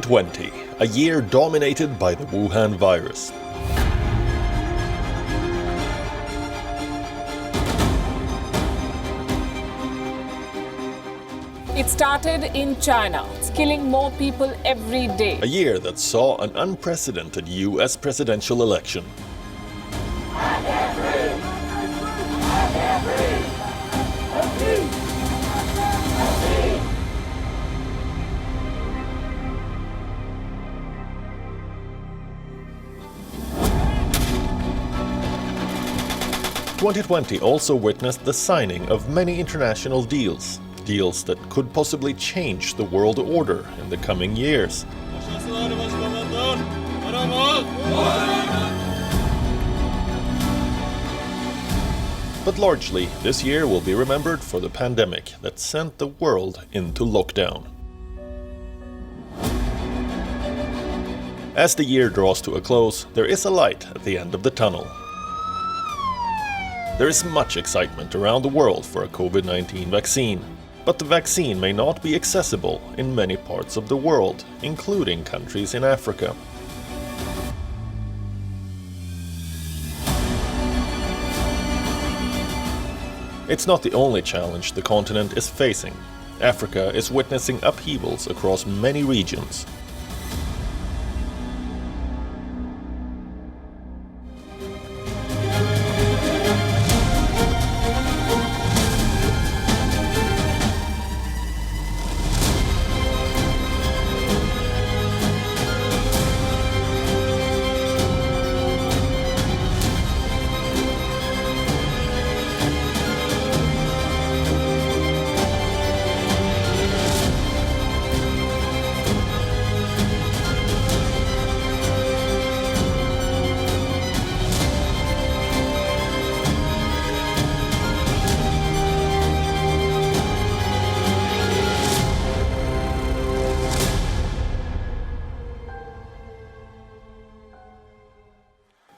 2020, a year dominated by the Wuhan virus. It started in China. It's killing more people every day. A year that saw an unprecedented US presidential election. "2020 also witnessed the signing of many international deals that could possibly change the world order in the coming years. But largely, this year will be remembered for the pandemic that sent the world into lockdown. As the year draws to a close, there is a light at the end of the tunnel. There is much excitement around the world for a COVID-19 vaccine, but the vaccine may not be accessible in many parts of the world, including countries in Africa. It's not the only challenge the continent is facing. Africa is witnessing upheavals across many regions.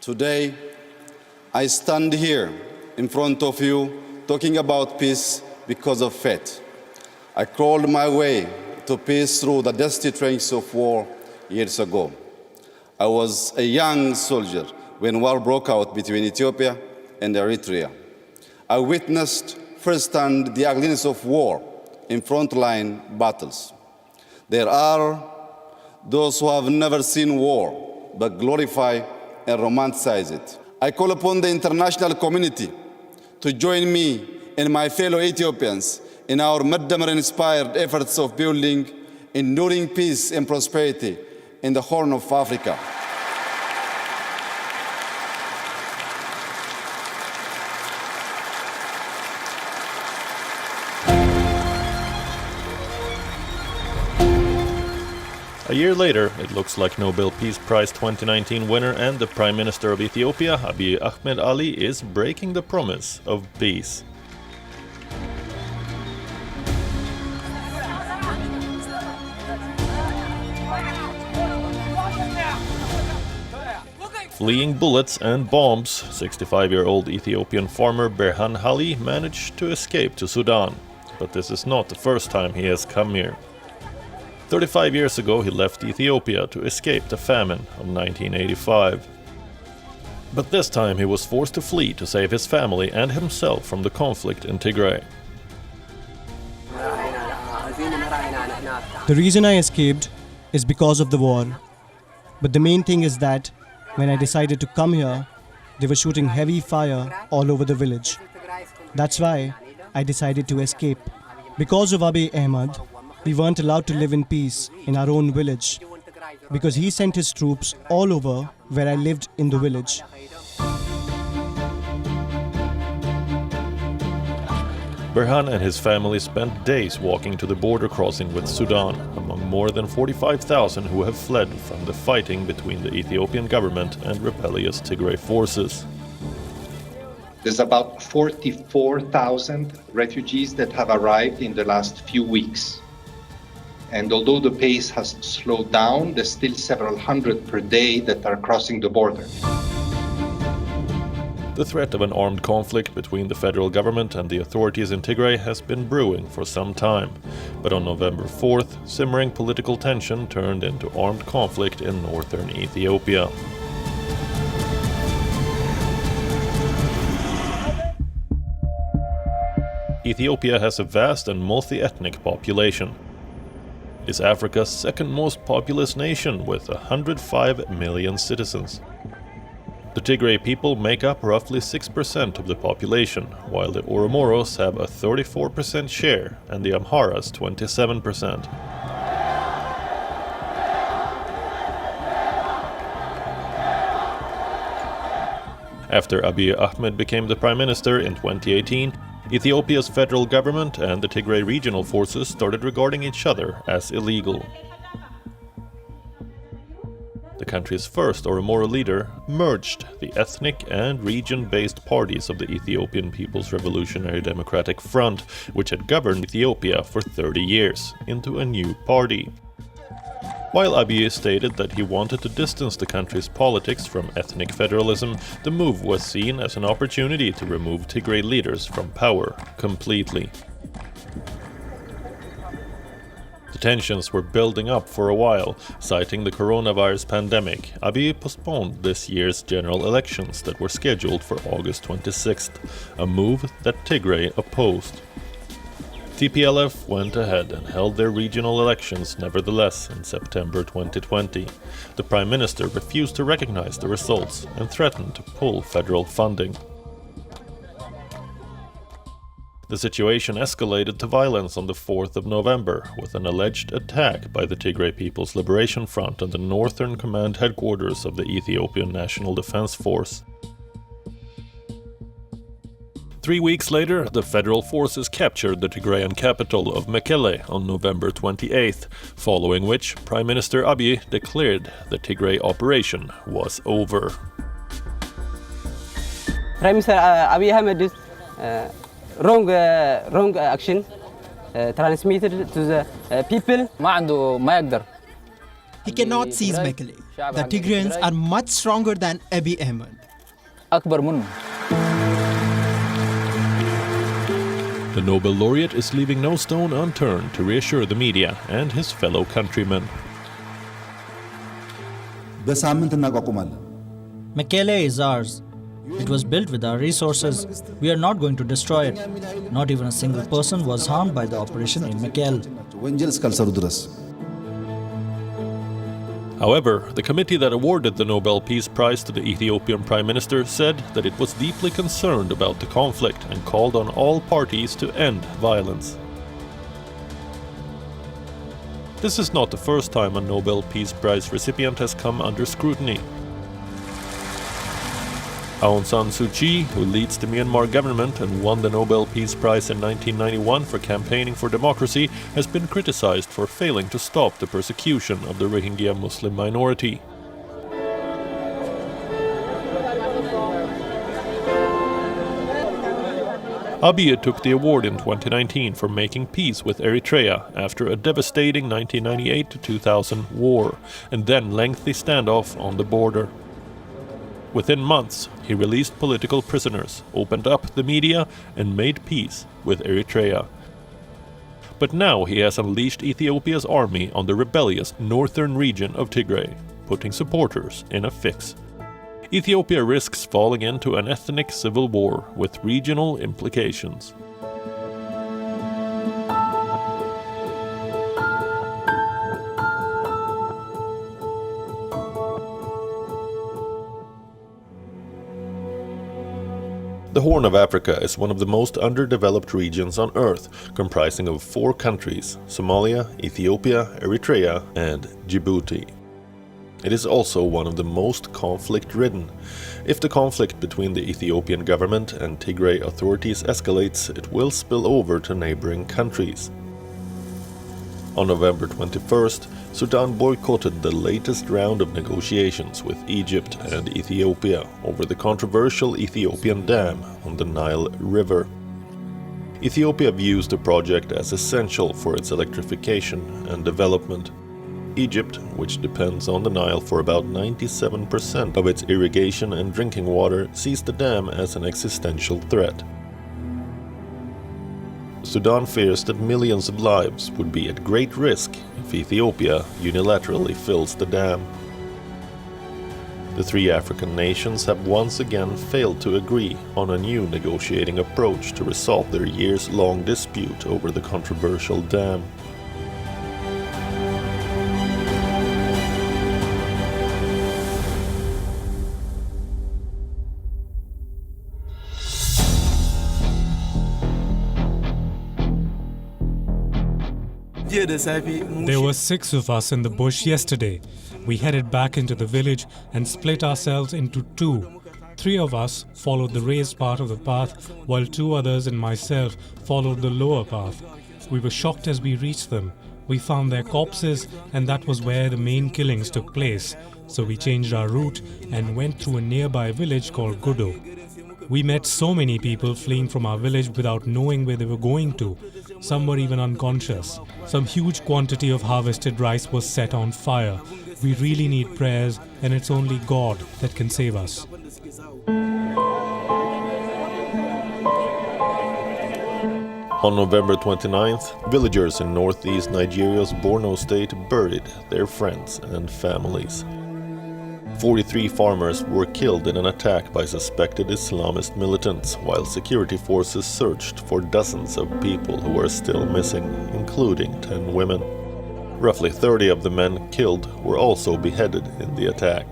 Today, I stand here in front of you talking about peace because of faith. I crawled my way to peace through the dusty trenches of war years ago. I was a young soldier when war broke out between Ethiopia and Eritrea. I witnessed firsthand the ugliness of war in frontline battles. There are those who have never seen war but glorify and romanticize it. I call upon the international community to join me and my fellow Ethiopians in our Madammar-inspired efforts of building enduring peace and prosperity in the Horn of Africa. A year later, it looks like Nobel Peace Prize 2019 winner and the Prime Minister of Ethiopia, Abiy Ahmed Ali, is breaking the promise of peace. Fleeing bullets and bombs, 65-year-old Ethiopian farmer Berhan Ali managed to escape to Sudan. But this is not the first time he has come here. 35 years ago, he left Ethiopia to escape the famine of 1985. But this time he was forced to flee to save his family and himself from the conflict in Tigray. The reason I escaped is because of the war. But the main thing is that when I decided to come here, they were shooting heavy fire all over the village. That's why I decided to escape. Because of Abiy Ahmed, we weren't allowed to live in peace in our own village, because he sent his troops all over where I lived in the village. Berhan and his family spent days walking to the border crossing with Sudan, among more than 45,000 who have fled from the fighting between the Ethiopian government and rebellious Tigray forces. There's about 44,000 refugees that have arrived in the last few weeks. And although the pace has slowed down, there's still several hundred per day that are crossing the border. The threat of an armed conflict between the federal government and the authorities in Tigray has been brewing for some time, but on November 4th, simmering political tension turned into armed conflict in northern Ethiopia. Ethiopia has a vast and multi-ethnic population. It is Africa's second most populous nation with 105 million citizens. The Tigray people make up roughly 6% of the population, while the Oromoros have a 34% share and the Amharas 27%. After Abiy Ahmed became the prime minister in 2018, Ethiopia's federal government and the Tigray regional forces started regarding each other as illegal. The country's first Oromo leader merged the ethnic and region-based parties of the Ethiopian People's Revolutionary Democratic Front, which had governed Ethiopia for 30 years, into a new party. While Abiy stated that he wanted to distance the country's politics from ethnic federalism, the move was seen as an opportunity to remove Tigray leaders from power completely. The tensions were building up for a while. Citing the coronavirus pandemic, Abiy postponed this year's general elections that were scheduled for August 26th, a move that Tigray opposed. TPLF went ahead and held their regional elections nevertheless in September 2020. The Prime Minister refused to recognize the results and threatened to pull federal funding. The situation escalated to violence on the 4th of November with an alleged attack by the Tigray People's Liberation Front on the Northern Command headquarters of the Ethiopian National Defense Force. 3 weeks later, the federal forces captured the Tigrayan capital of Mekelle on November 28th, following which Prime Minister Abiy declared the Tigray operation was over. Prime Minister Abiy Ahmed is wrong action transmitted to the people. He cannot seize Mekelle. The Tigrayans are much stronger than Abiy Ahmed. The Nobel laureate is leaving no stone unturned to reassure the media and his fellow countrymen. Mekelle is ours. It was built with our resources. We are not going to destroy it. Not even a single person was harmed by the operation in Mekelle. However, the committee that awarded the Nobel Peace Prize to the Ethiopian Prime Minister said that it was deeply concerned about the conflict and called on all parties to end violence. This is not the first time a Nobel Peace Prize recipient has come under scrutiny. Aung San Suu Kyi, who leads the Myanmar government and won the Nobel Peace Prize in 1991 for campaigning for democracy, has been criticized for failing to stop the persecution of the Rohingya Muslim minority. Abiy took the award in 2019 for making peace with Eritrea after a devastating 1998-2000 war, and then lengthy standoff on the border. Within months, he released political prisoners, opened up the media, and made peace with Eritrea. But now he has unleashed Ethiopia's army on the rebellious northern region of Tigray, putting supporters in a fix. Ethiopia risks falling into an ethnic civil war with regional implications. The Horn of Africa is one of the most underdeveloped regions on Earth, comprising of 4 countries: Somalia, Ethiopia, Eritrea, and Djibouti. It is also one of the most conflict-ridden. If the conflict between the Ethiopian government and Tigray authorities escalates, it will spill over to neighboring countries. On November 21st, Sudan boycotted the latest round of negotiations with Egypt and Ethiopia over the controversial Ethiopian dam on the Nile River. Ethiopia views the project as essential for its electrification and development. Egypt, which depends on the Nile for about 97% of its irrigation and drinking water, sees the dam as an existential threat. Sudan fears that millions of lives would be at great risk if Ethiopia unilaterally fills the dam. The three African nations have once again failed to agree on a new negotiating approach to resolve their years-long dispute over the controversial dam. There were 6 of us in the bush yesterday. We headed back into the village and split ourselves into 2. 3 of us followed the raised part of the path, while 2 others and myself followed the lower path. We were shocked as we reached them. We found their corpses, and that was where the main killings took place. So we changed our route and went to a nearby village called Gudo. We met so many people fleeing from our village without knowing where they were going to. Some were even unconscious. Some huge quantity of harvested rice was set on fire. We really need prayers, and it's only God that can save us. On November 29th, villagers in northeast Nigeria's Borno State buried their friends and families. 43 farmers were killed in an attack by suspected Islamist militants, while security forces searched for dozens of people who were still missing, including 10 women. Roughly 30 of the men killed were also beheaded in the attack.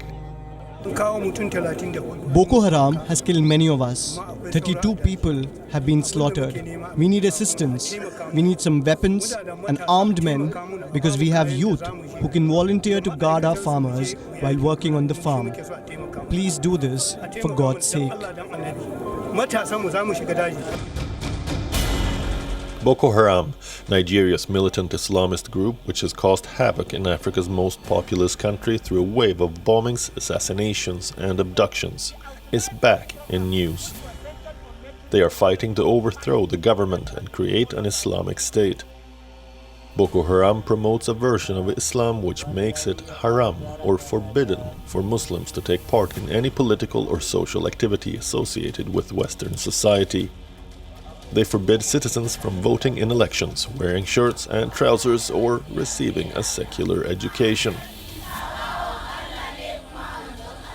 Boko Haram has killed many of us. 32 people have been slaughtered. We need assistance. We need some weapons and armed men because we have youth who can volunteer to guard our farmers while working on the farm. Please do this for God's sake. Boko Haram, Nigeria's militant Islamist group which has caused havoc in Africa's most populous country through a wave of bombings, assassinations and abductions, is back in news. They are fighting to overthrow the government and create an Islamic state. Boko Haram promotes a version of Islam which makes it haram or forbidden for Muslims to take part in any political or social activity associated with Western society. They forbid citizens from voting in elections, wearing shirts and trousers, or receiving a secular education.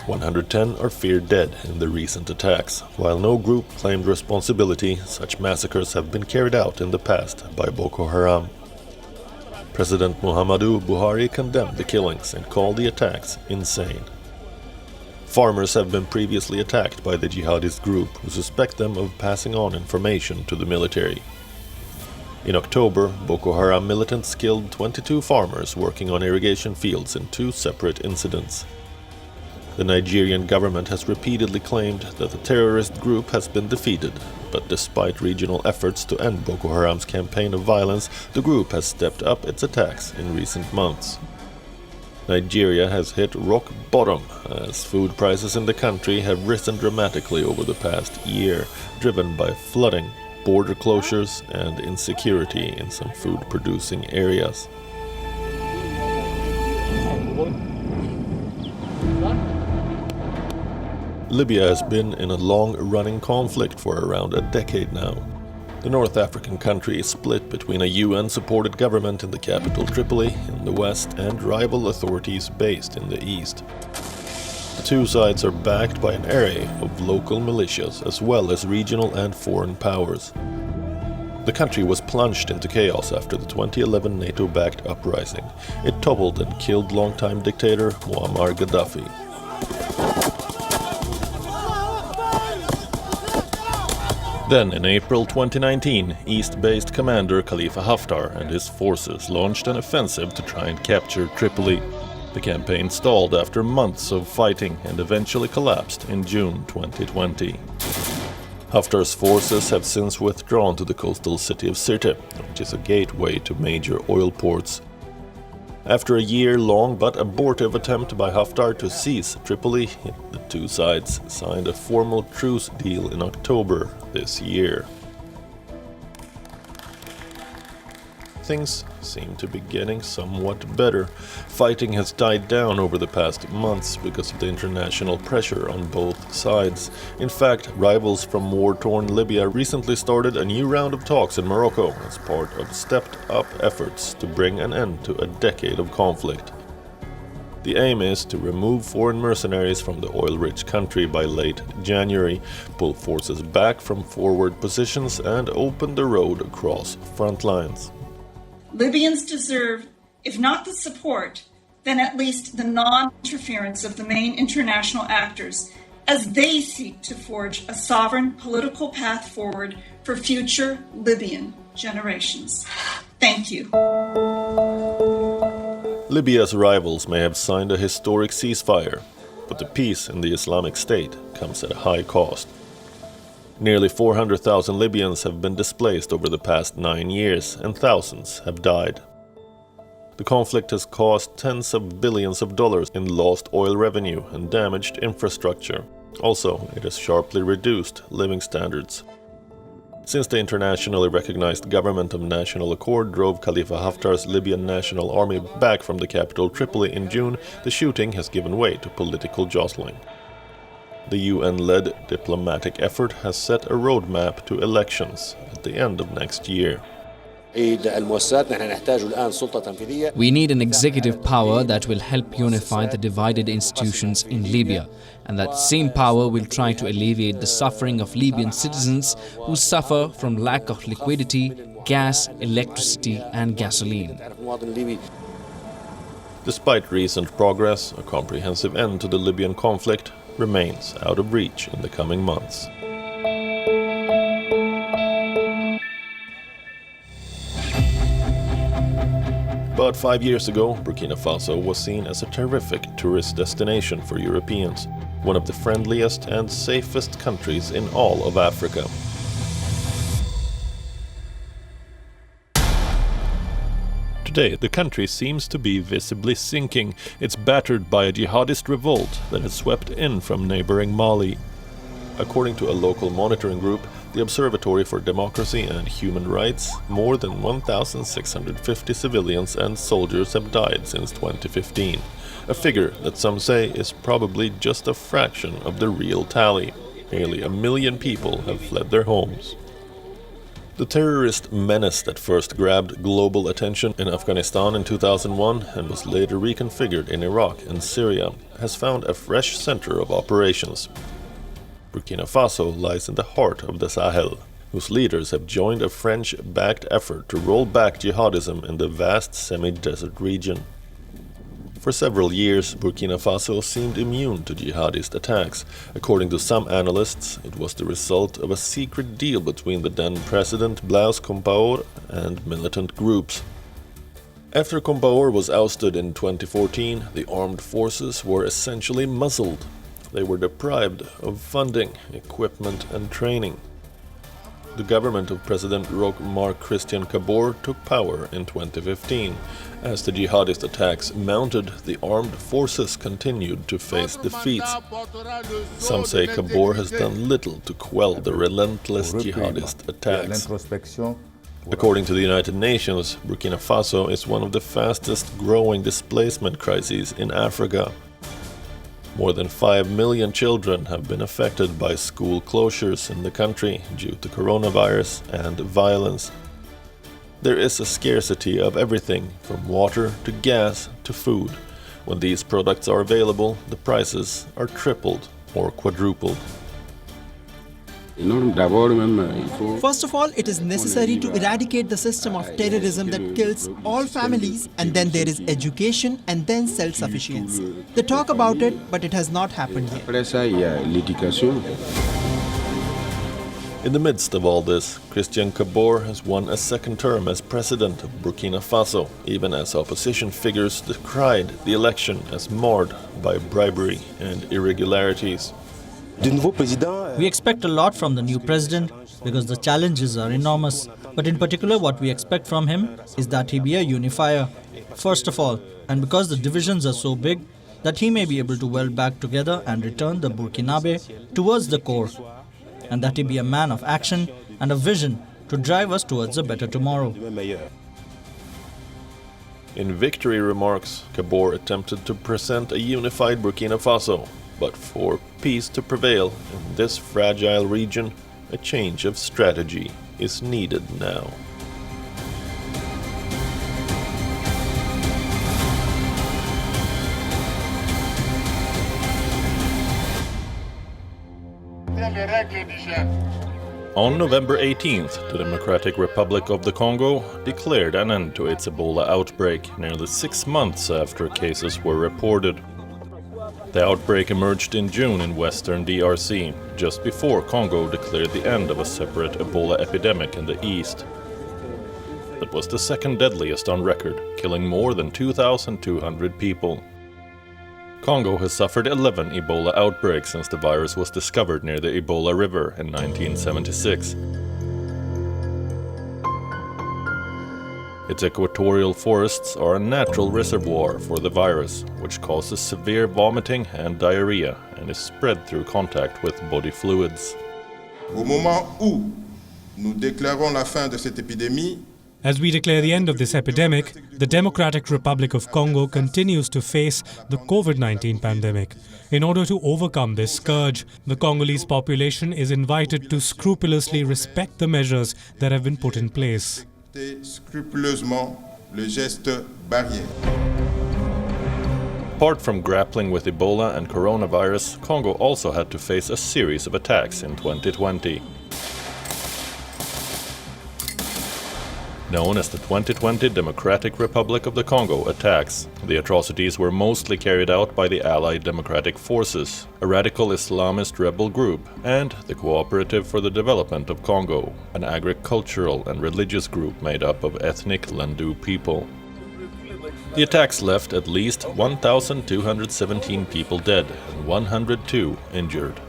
110 are feared dead in the recent attacks. While no group claimed responsibility, such massacres have been carried out in the past by Boko Haram. President Muhammadu Buhari condemned the killings and called the attacks insane. Farmers have been previously attacked by the jihadist group, who suspect them of passing on information to the military. In October, Boko Haram militants killed 22 farmers working on irrigation fields in 2 separate incidents. The Nigerian government has repeatedly claimed that the terrorist group has been defeated, but despite regional efforts to end Boko Haram's campaign of violence, the group has stepped up its attacks in recent months. Nigeria has hit rock bottom as food prices in the country have risen dramatically over the past year, driven by flooding, border closures, and insecurity in some food-producing areas. Libya has been in a long-running conflict for around a decade now. The North African country is split between a UN-supported government in the capital Tripoli in the west and rival authorities based in the east. The 2 sides are backed by an array of local militias as well as regional and foreign powers. The country was plunged into chaos after the 2011 NATO-backed uprising. It toppled and killed longtime dictator Muammar Gaddafi. Then, in April 2019, East-based commander Khalifa Haftar and his forces launched an offensive to try and capture Tripoli. The campaign stalled after months of fighting and eventually collapsed in June 2020. Haftar's forces have since withdrawn to the coastal city of Sirte, which is a gateway to major oil ports. After a year-long but abortive attempt by Haftar to seize Tripoli, the 2 sides signed a formal truce deal in October this year. things seem to be getting somewhat better. Fighting has died down over the past months because of the international pressure on both sides. In fact, rivals from war-torn Libya recently started a new round of talks in Morocco as part of stepped-up efforts to bring an end to a decade of conflict. The aim is to remove foreign mercenaries from the oil-rich country by late January, pull forces back from forward positions, and open the road across front lines. Libyans deserve, if not the support, then at least the non-interference of the main international actors as they seek to forge a sovereign political path forward for future Libyan generations. Thank you. Libya's rivals may have signed a historic ceasefire, but the peace in the Islamic State comes at a high cost. Nearly 400,000 Libyans have been displaced over the past 9 years, and thousands have died. The conflict has cost tens of billions of dollars in lost oil revenue and damaged infrastructure. Also, it has sharply reduced living standards. Since the internationally recognized Government of National Accord drove Khalifa Haftar's Libyan National Army back from the capital Tripoli in June, the shooting has given way to political jostling. The UN-led diplomatic effort has set a roadmap to elections at the end of next year. We need an executive power that will help unify the divided institutions in Libya, and that same power will try to alleviate the suffering of Libyan citizens who suffer from lack of liquidity, gas, electricity and gasoline. Despite recent progress, a comprehensive end to the Libyan conflict remains out of reach in the coming months. About 5 years ago, Burkina Faso was seen as a terrific tourist destination for Europeans, one of the friendliest and safest countries in all of Africa. Today, the country seems to be visibly sinking. It's battered by a jihadist revolt that has swept in from neighboring Mali. According to a local monitoring group, the Observatory for Democracy and Human Rights, more than 1,650 civilians and soldiers have died since 2015, a figure that some say is probably just a fraction of the real tally. Nearly 1 million people have fled their homes. The terrorist menace that first grabbed global attention in Afghanistan in 2001 and was later reconfigured in Iraq and Syria has found a fresh center of operations. Burkina Faso lies in the heart of the Sahel, whose leaders have joined a French-backed effort to roll back jihadism in the vast semi-desert region. For several years, Burkina Faso seemed immune to jihadist attacks. According to some analysts, it was the result of a secret deal between the then president Blaise Compaoré and militant groups. After Compaoré was ousted in 2014, the armed forces were essentially muzzled. They were deprived of funding, equipment and training. The government of President Marc Christian Kabore took power in 2015. As the jihadist attacks mounted, the armed forces continued to face defeats. Some say Kabore has done little to quell the relentless jihadist attacks. According to the United Nations, Burkina Faso is one of the fastest growing displacement crises in Africa. More than 5 million children have been affected by school closures in the country due to coronavirus and violence. There is a scarcity of everything from water to gas to food. When these products are available, the prices are tripled or quadrupled. First of all, it is necessary to eradicate the system of terrorism that kills all families, and then there is education and then self-sufficiency. They talk about it, but it has not happened yet. In the midst of all this, Christian Kabore has won a second term as president of Burkina Faso, even as opposition figures decried the election as marred by bribery and irregularities. We expect a lot from the new president because the challenges are enormous. But in particular, what we expect from him is that he be a unifier, first of all, and because the divisions are so big, that he may be able to weld back together and return the Burkinabe towards the core, and that he be a man of action and a vision to drive us towards a better tomorrow. In victory remarks, Kabore attempted to present a unified Burkina Faso, but for peace to prevail in this fragile region, a change of strategy is needed now. On November 18th, the Democratic Republic of the Congo declared an end to its Ebola outbreak, nearly 6 months after cases were reported. The outbreak emerged in June in western DRC, just before Congo declared the end of a separate Ebola epidemic in the east. It was the second deadliest on record, killing more than 2,200 people. Congo has suffered 11 Ebola outbreaks since the virus was discovered near the Ebola River in 1976. Its equatorial forests are a natural reservoir for the virus, which causes severe vomiting and diarrhea and is spread through contact with body fluids. Au moment où nous déclarons la fin de cette épidémie, as we declare the end of this epidemic, the Democratic Republic of Congo continues to face the COVID-19 pandemic. In order to overcome this scourge, the Congolese population is invited to scrupulously respect the measures that have been put in place. scrupuleusement le geste barrière. Apart from grappling with Ebola and coronavirus, Congo also had to face a series of attacks in 2020. Known as the 2020 Democratic Republic of the Congo attacks, the atrocities were mostly carried out by the Allied Democratic Forces, a radical Islamist rebel group, and the Cooperative for the Development of Congo, an agricultural and religious group made up of ethnic Lendu people. The attacks left at least 1,217 people dead and 102 injured.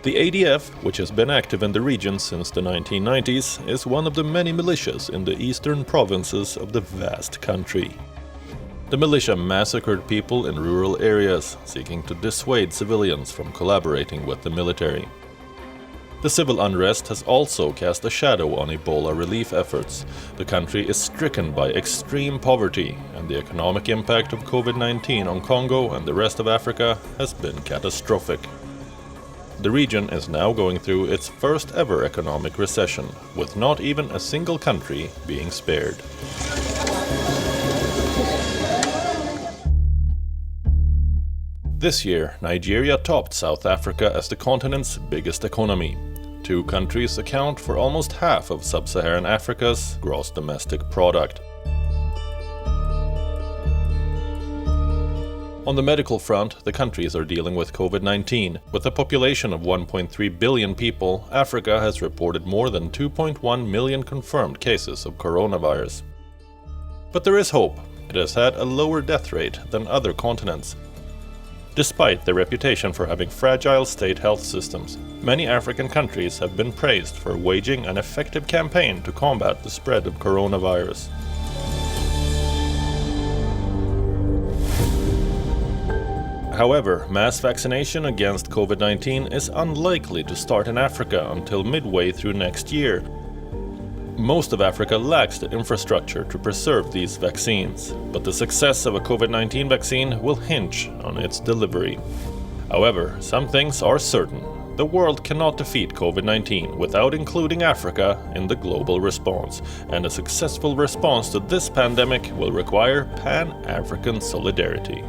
The ADF, which has been active in the region since the 1990s, is one of the many militias in the eastern provinces of the vast country. The militia massacred people in rural areas, seeking to dissuade civilians from collaborating with the military. The civil unrest has also cast a shadow on Ebola relief efforts. The country is stricken by extreme poverty, and the economic impact of COVID-19 on Congo and the rest of Africa has been catastrophic. The region is now going through its first ever economic recession, with not even a single country being spared. This year, Nigeria topped South Africa as the continent's biggest economy. Two countries account for almost half of sub-Saharan Africa's gross domestic product. On the medical front, the countries are dealing with COVID-19. With a population of 1.3 billion people, Africa has reported more than 2.1 million confirmed cases of coronavirus. But there is hope. It has had a lower death rate than other continents. Despite their reputation for having fragile state health systems, many African countries have been praised for waging an effective campaign to combat the spread of coronavirus. However, mass vaccination against COVID-19 is unlikely to start in Africa until midway through next year. Most of Africa lacks the infrastructure to preserve these vaccines, but the success of a COVID-19 vaccine will hinge on its delivery. However, some things are certain. The world cannot defeat COVID-19 without including Africa in the global response, and a successful response to this pandemic will require Pan-African solidarity.